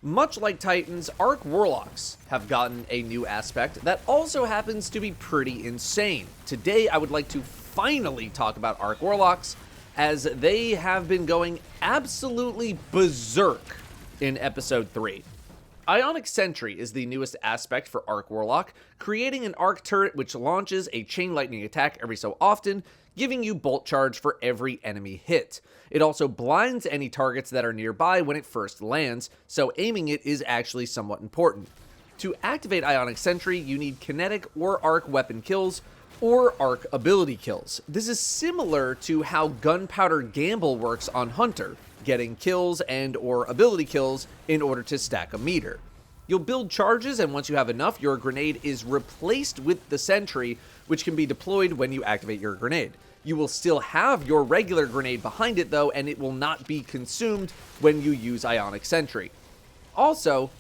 Much like Titans, Arc Warlocks have gotten a new aspect that also happens to be pretty insane. Today, I would like to finally talk about Arc Warlocks, as they have been going absolutely berserk in Episode 3. Ionic Sentry is the newest aspect for Arc Warlock, creating an arc turret which launches a chain lightning attack every so often, giving you bolt charge for every enemy hit. It also blinds any targets that are nearby when it first lands, so aiming it is actually somewhat important. To activate Ionic Sentry, you need kinetic or arc weapon kills, or arc ability kills. This is similar to how Gunpowder Gamble works on Hunter, getting kills and or ability kills in order to stack a meter. You'll build charges, and once you have enough, your grenade is replaced with the sentry, which can be deployed when you activate your grenade. You will still have your regular grenade behind it though, and it will not be consumed when you use Ionic Sentry. Also,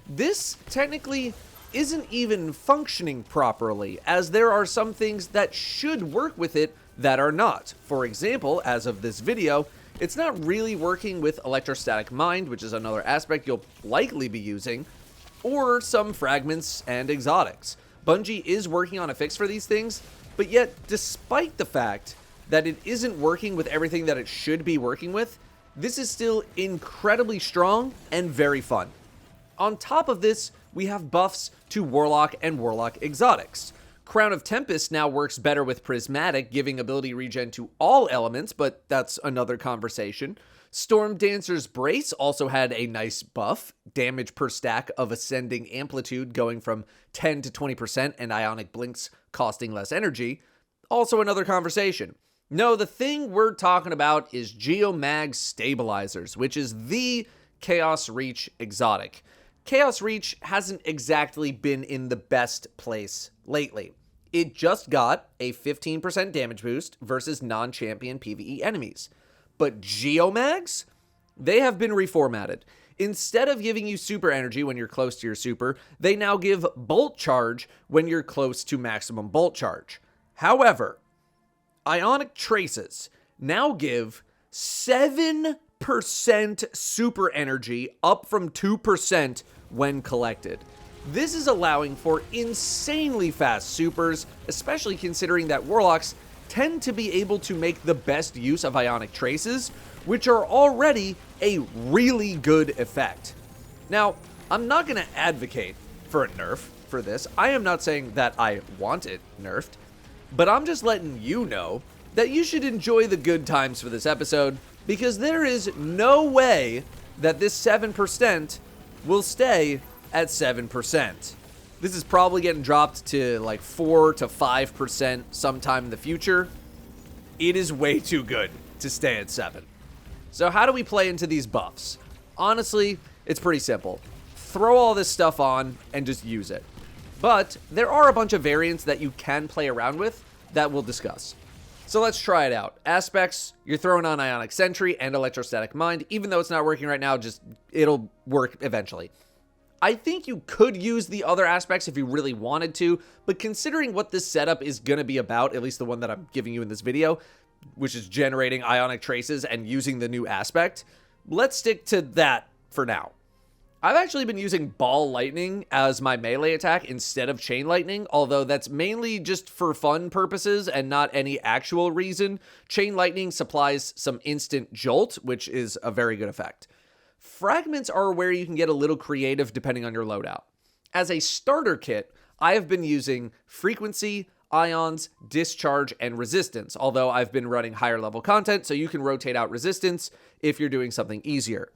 this technically isn't even functioning properly, as there are some things that should work with it that are not. For example, as of this video, it's not really working with Electrostatic Mind, which is another aspect you'll likely be using, or some fragments and exotics. Bungie is working on a fix for these things, but yet, despite the fact that it isn't working with everything that it should be working with, this is still incredibly strong and very fun. On top of this, we have buffs to Warlock and Warlock exotics. Crown of Tempest now works better with Prismatic, giving ability regen to all elements, but that's another conversation. Storm Dancer's Brace also had a nice buff, damage per stack of Ascending Amplitude going from 10 to 20%, and Ionic Blinks costing less energy. Also another conversation. No, the thing we're talking about is Geomag Stabilizers, which is the Chaos Reach exotic. Chaos Reach hasn't exactly been in the best place lately. It just got a 15% damage boost versus non-champion PvE enemies. But Geomags? They have been reformatted. Instead of giving you super energy when you're close to your super, they now give bolt charge when you're close to maximum bolt charge. However, Ionic Traces now give 7% super energy, up from 2% when collected. This is allowing for insanely fast supers, especially considering that Warlocks tend to be able to make the best use of Ionic Traces, which are already a really good effect. Now, I'm not going to advocate for a nerf for this. I am not saying that I want it nerfed, but I'm just letting you know that you should enjoy the good times for this episode, because there is no way that this 7% will stay at 7%. This is probably getting dropped to like 4 to 5% sometime in the future. It is way too good to stay at 7. So how do we play into these buffs? Honestly, it's pretty simple. Throw all this stuff on and just use it. But there are a bunch of variants that you can play around with that we'll discuss. So let's try it out. Aspects, you're throwing on Ionic Sentry and Electrostatic Mind. Even though it's not working right now, it'll work eventually. I think you could use the other aspects if you really wanted to, but considering what this setup is going to be about, at least the one that I'm giving you in this video, which is generating Ionic Traces and using the new aspect, let's stick to that for now. I've actually been using Ball Lightning as my melee attack instead of Chain Lightning, although that's mainly just for fun purposes and not any actual reason. Chain Lightning supplies some instant jolt, which is a very good effect. Fragments are where you can get a little creative depending on your loadout. As a starter kit, I have been using Frequency, Ions, Discharge, and Resistance, although I've been running higher level content, so you can rotate out Resistance if you're doing something easier.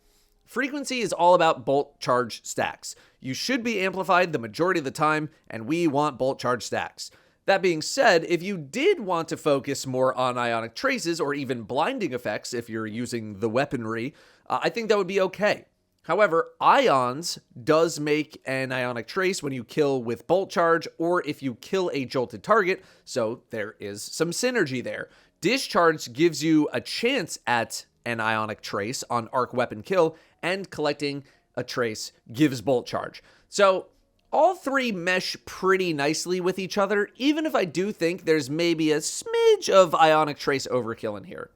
Frequency is all about bolt charge stacks. You should be amplified the majority of the time, and we want bolt charge stacks. That being said, if you did want to focus more on Ionic Traces or even blinding effects if you're using the weaponry, I think that would be okay. However, Ions does make an Ionic Trace when you kill with bolt charge or if you kill a jolted target, so there is some synergy there. Discharge gives you a chance at an Ionic Trace on arc weapon kill, and collecting a trace gives bolt charge. So all three mesh pretty nicely with each other, even if I do think there's maybe a smidge of Ionic Trace overkill in here.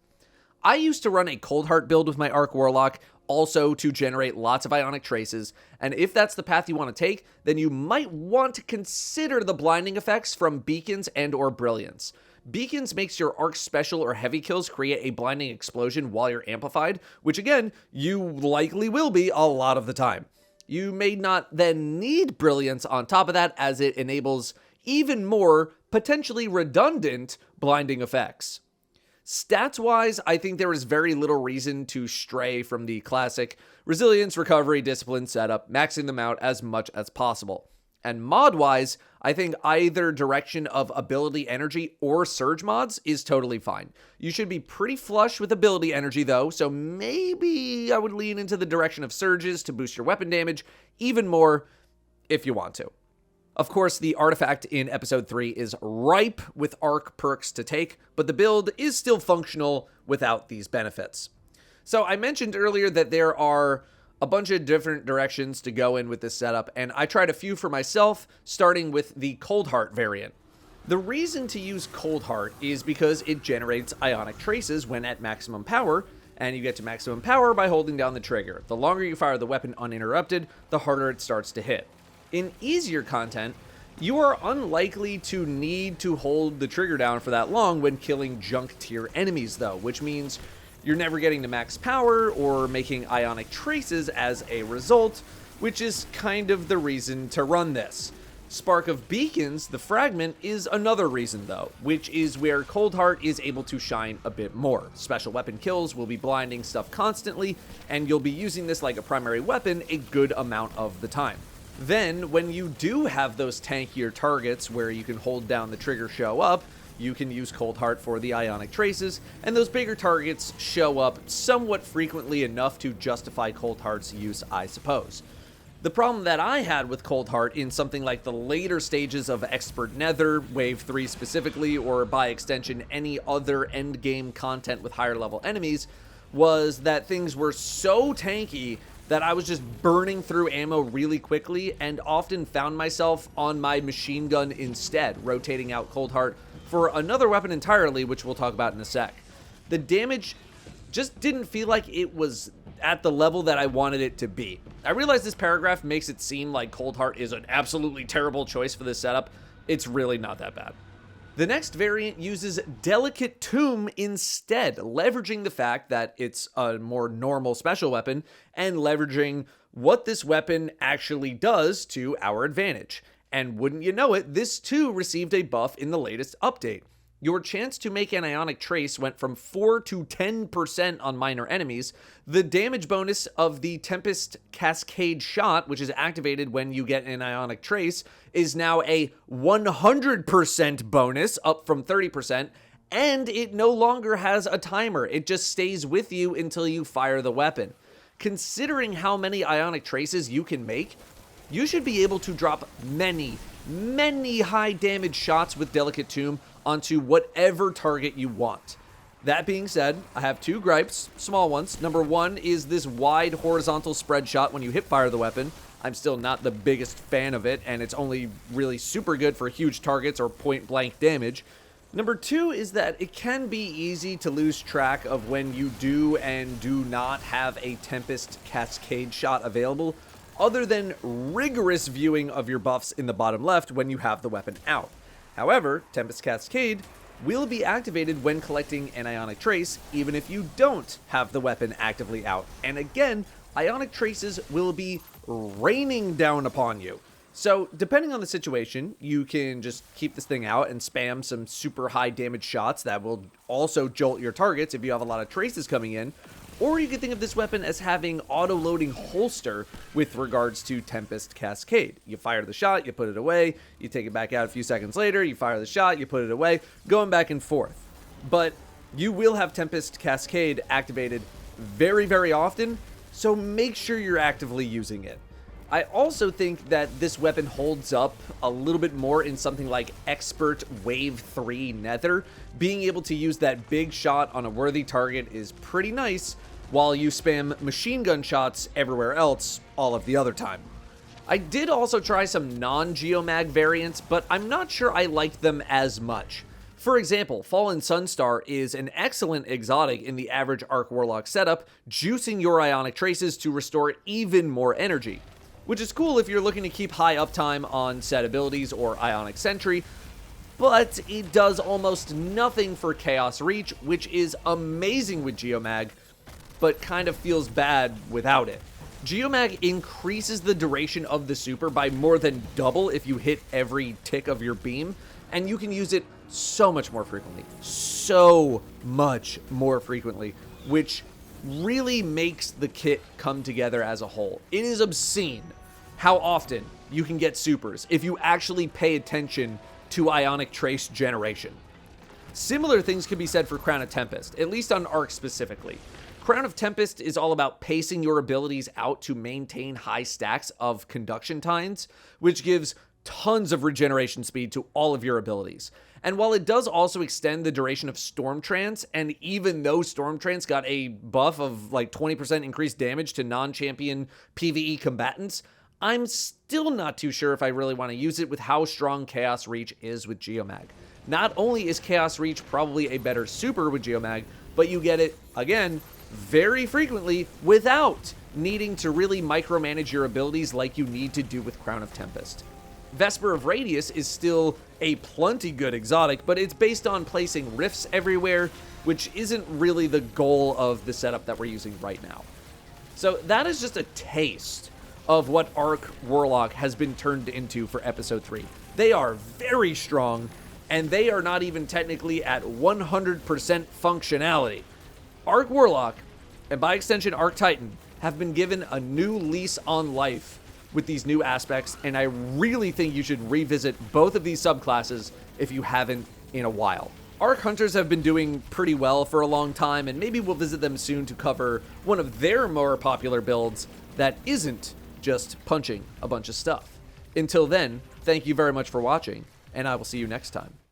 I used to run a Cold Heart build with my Arc Warlock, also to generate lots of Ionic Traces, and if that's the path you want to take, then you might want to consider the blinding effects from Beacons and or Brilliance. Beacons makes your Arc Special or Heavy kills create a blinding explosion while you're amplified, which again, you likely will be a lot of the time. You may not then need Brilliance on top of that, as it enables even more potentially redundant blinding effects. Stats-wise, I think there is very little reason to stray from the classic resilience, recovery, discipline setup, maxing them out as much as possible. And mod-wise, I think either direction of ability energy or surge mods is totally fine. You should be pretty flush with ability energy though, so maybe I would lean into the direction of surges to boost your weapon damage even more if you want to. Of course, the artifact in episode 3 is ripe with arc perks to take, but the build is still functional without these benefits. So I mentioned earlier that there are a bunch of different directions to go in with this setup, and I tried a few for myself, starting with the Cold Heart variant. The reason to use Cold Heart is because it generates Ionic Traces when at maximum power, and you get to maximum power by holding down the trigger. The longer you fire the weapon uninterrupted, the harder it starts to hit. In easier content, you are unlikely to need to hold the trigger down for that long when killing junk tier enemies though, which means you're never getting to max power or making Ionic Traces as a result, which is kind of the reason to run this. Spark of Beacons, the fragment, is another reason though, which is where Cold Heart is able to shine a bit more. Special weapon kills will be blinding stuff constantly, and you'll be using this like a primary weapon a good amount of the time. Then, when you do have those tankier targets where you can hold down the trigger show up, you can use Cold Heart for the Ionic Traces, and those bigger targets show up somewhat frequently enough to justify Cold Heart's use, I suppose. The problem that I had with Cold Heart in something like the later stages of Expert Nether, Wave 3 specifically, or by extension any other endgame content with higher level enemies, was that things were so tanky that I was just burning through ammo really quickly and often found myself on my machine gun instead, rotating out Cold Heart for another weapon entirely, which we'll talk about in a sec. The damage just didn't feel like it was at the level that I wanted it to be. I realize this paragraph makes it seem like Cold Heart is an absolutely terrible choice for this setup. It's really not that bad. The next variant uses Delicate Tomb instead, leveraging the fact that it's a more normal special weapon and leveraging what this weapon actually does to our advantage. And wouldn't you know it, this too received a buff in the latest update. Your chance to make an Ionic Trace went from 4 to 10% on minor enemies. The damage bonus of the Tempest Cascade shot, which is activated when you get an Ionic Trace, is now a 100% bonus, up from 30%, and it no longer has a timer. It just stays with you until you fire the weapon. Considering how many Ionic Traces you can make, you should be able to drop many high damage shots with Delicate Tomb onto whatever target you want. That being said, I have two gripes, small ones. Number one is this wide horizontal spread shot when you hip fire the weapon. I'm still not the biggest fan of it, and it's only really super good for huge targets or point blank damage. Number two is that it can be easy to lose track of when you do and do not have a Tempest Cascade shot available, other than rigorous viewing of your buffs in the bottom left when you have the weapon out. However, Tempest Cascade will be activated when collecting an Ionic Trace, even if you don't have the weapon actively out. And again, Ionic Traces will be raining down upon you. So, depending on the situation, you can just keep this thing out and spam some super high damage shots that will also jolt your targets if you have a lot of traces coming in. Or you could think of this weapon as having auto-loading holster with regards to Tempest Cascade. You fire the shot, you put it away, you take it back out a few seconds later, you fire the shot, you put it away, going back and forth. But you will have Tempest Cascade activated very, very often, so make sure you're actively using it. I also think that this weapon holds up a little bit more in something like Expert Wave 3 Nether. Being able to use that big shot on a worthy target is pretty nice, while you spam machine gun shots everywhere else all of the other time. I did also try some non-Geomag variants, but I'm not sure I liked them as much. For example, Fallen Sunstar is an excellent exotic in the average Arc Warlock setup, juicing your Ionic Traces to restore even more energy, which is cool if you're looking to keep high uptime on set abilities or Ionic Sentry, but it does almost nothing for Chaos Reach, which is amazing with Geomag, but kind of feels bad without it. Geomag increases the duration of the super by more than double if you hit every tick of your beam, and you can use it so much more frequently. So much more frequently, which really makes the kit come together as a whole. It is obscene how often you can get supers if you actually pay attention to Ionic Trace generation. Similar things can be said for Crown of Tempest, at least on Arc specifically. Crown of Tempest is all about pacing your abilities out to maintain high stacks of conduction tines, which gives tons of regeneration speed to all of your abilities. And while it does also extend the duration of Storm Trance, and even though Storm Trance got a buff of like 20% increased damage to non-champion PvE combatants, I'm still not too sure if I really want to use it with how strong Chaos Reach is with Geomag. Not only is Chaos Reach probably a better super with Geomag, but you get it, again, very frequently without needing to really micromanage your abilities like you need to do with Crown of Tempest. Vesper of Radius is still a plenty good exotic, but it's based on placing rifts everywhere, which isn't really the goal of the setup that we're using right now. So that is just a taste of what Arc Warlock has been turned into for Episode 3. They are very strong, and they are not even technically at 100% functionality. Arc Warlock, and by extension Arc Titan, have been given a new lease on life with these new aspects, and I really think you should revisit both of these subclasses if you haven't in a while. Arc Hunters have been doing pretty well for a long time, and maybe we'll visit them soon to cover one of their more popular builds that isn't just punching a bunch of stuff. Until then, thank you very much for watching, and I will see you next time.